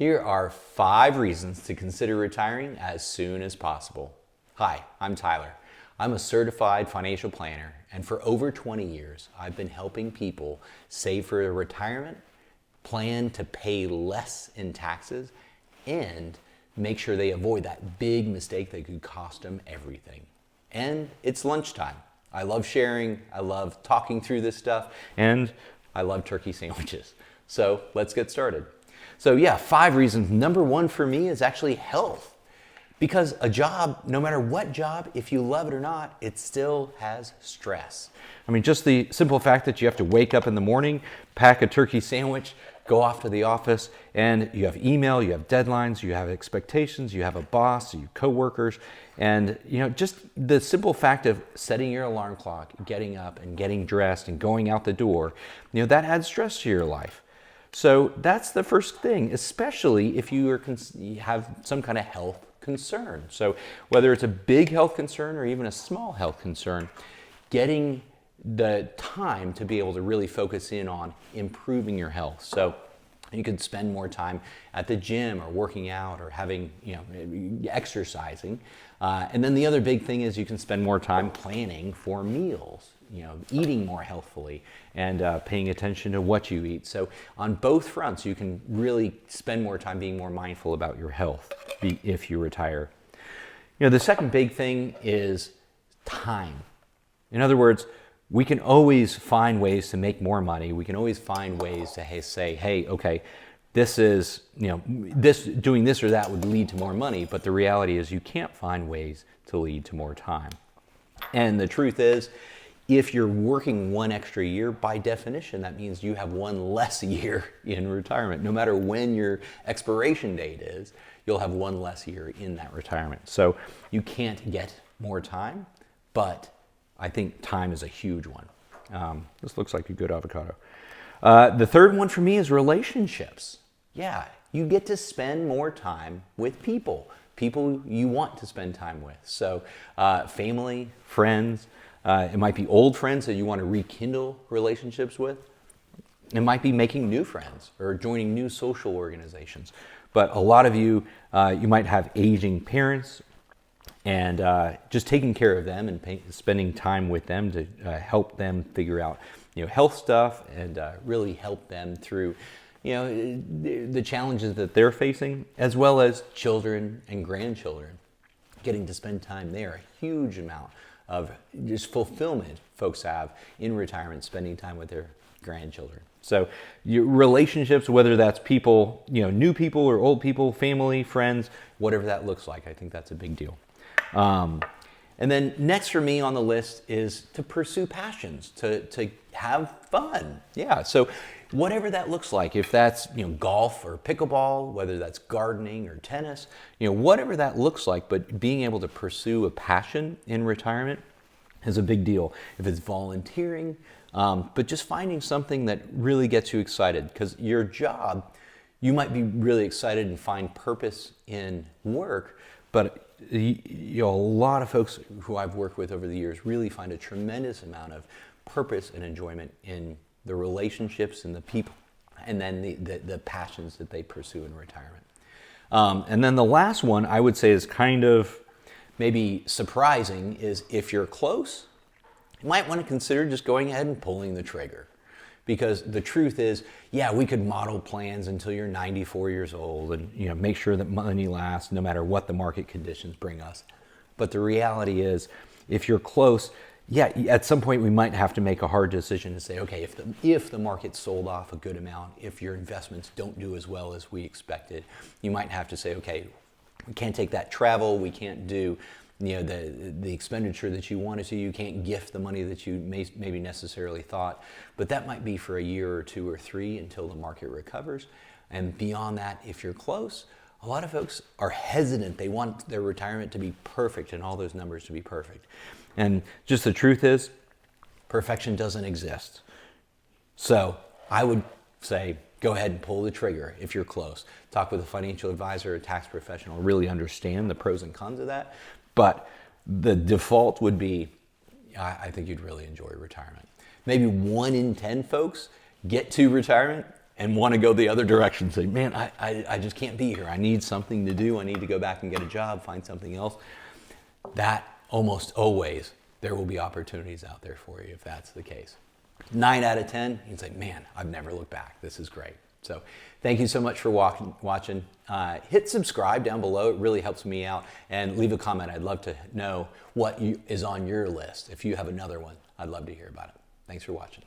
Here are 5 reasons to consider retiring as soon as possible. Hi, I'm Tyler. I'm a certified financial planner, and for over 20 years, I've been helping people save for their retirement, plan to pay less in taxes, and make sure they avoid that big mistake that could cost them everything. And it's lunchtime. I love sharing, I love talking through this stuff, and I love turkey sandwiches. So let's get started. So yeah, 5 reasons. Number 1 for me is actually health. Because a job, no matter what job, if you love it or not, it still has stress. I mean, just the simple fact that you have to wake up in the morning, pack a turkey sandwich, go off to the office, and you have email, you have deadlines, you have expectations, you have a boss, you have coworkers, and just the simple fact of setting your alarm clock, getting up and getting dressed and going out the door, that adds stress to your life. So that's the first thing, especially if you have some kind of health concern. So whether it's a big health concern or even a small health concern, getting the time to be able to really focus in on improving your health. So you could spend more time at the gym or working out or having, exercising. And then the other big thing is you can spend more time planning for meals, eating more healthfully and paying attention to what you eat. So on both fronts, you can really spend more time being more mindful about your health if you retire. The second big thing is time. In other words, we can always find ways to make more money. We can always find ways to say, hey, okay, this is, doing this or that would lead to more money. But the reality is you can't find ways to lead to more time. And the truth is, if you're working 1 extra year, by definition, that means you have 1 less year in retirement. No matter when your expiration date is, you'll have 1 less year in that retirement. So you can't get more time, but I think time is a huge one. This looks like a good avocado. The third one for me is relationships. Yeah, you get to spend more time with people you want to spend time with. So family, friends, it might be old friends that you want to rekindle relationships with. It might be making new friends or joining new social organizations. But a lot of you might have aging parents, and just taking care of them and spending time with them to help them figure out health stuff and really help them through the challenges that they're facing, as well as children and grandchildren. Getting to spend time there, a huge amount of just fulfillment folks have in retirement, spending time with their grandchildren. So your relationships, whether that's people, new people or old people, family, friends, whatever that looks like, I think that's a big deal. And then next for me on the list is to pursue passions, to have fun. Yeah, so whatever that looks like, if that's golf or pickleball, whether that's gardening or tennis, whatever that looks like, but being able to pursue a passion in retirement is a big deal. If it's volunteering, but just finding something that really gets you excited, because your job, you might be really excited and find purpose in work, but a lot of folks who I've worked with over the years really find a tremendous amount of purpose and enjoyment in the relationships and the people, and then the passions that they pursue in retirement. And then the last one I would say is kind of maybe surprising is if you're close, you might want to consider just going ahead and pulling the trigger. Because the truth is, yeah, we could model plans until you're 94 years old and make sure that money lasts no matter what the market conditions bring us. But the reality is, if you're close, yeah, at some point we might have to make a hard decision to say, okay, if the market sold off a good amount, if your investments don't do as well as we expected, you might have to say, okay, we can't take that travel, we can't do the expenditure that you wanted to, you can't gift the money that you maybe necessarily thought, but that might be for a year or 2 or 3 until the market recovers. And beyond that, if you're close, a lot of folks are hesitant. They want their retirement to be perfect and all those numbers to be perfect. And just the truth is, perfection doesn't exist. So I would say, go ahead and pull the trigger if you're close. Talk with a financial advisor or a tax professional, really understand the pros and cons of that. But the default would be, I think you'd really enjoy retirement. Maybe 1 in 10 folks get to retirement and want to go the other direction, say, man, I just can't be here. I need something to do. I need to go back and get a job, find something else. That almost always, there will be opportunities out there for you if that's the case. 9 out of 10, you can say, man, I've never looked back. This is great. So thank you so much for watching. Hit subscribe down below. It really helps me out. And leave a comment. I'd love to know what is on your list. If you have another one, I'd love to hear about it. Thanks for watching.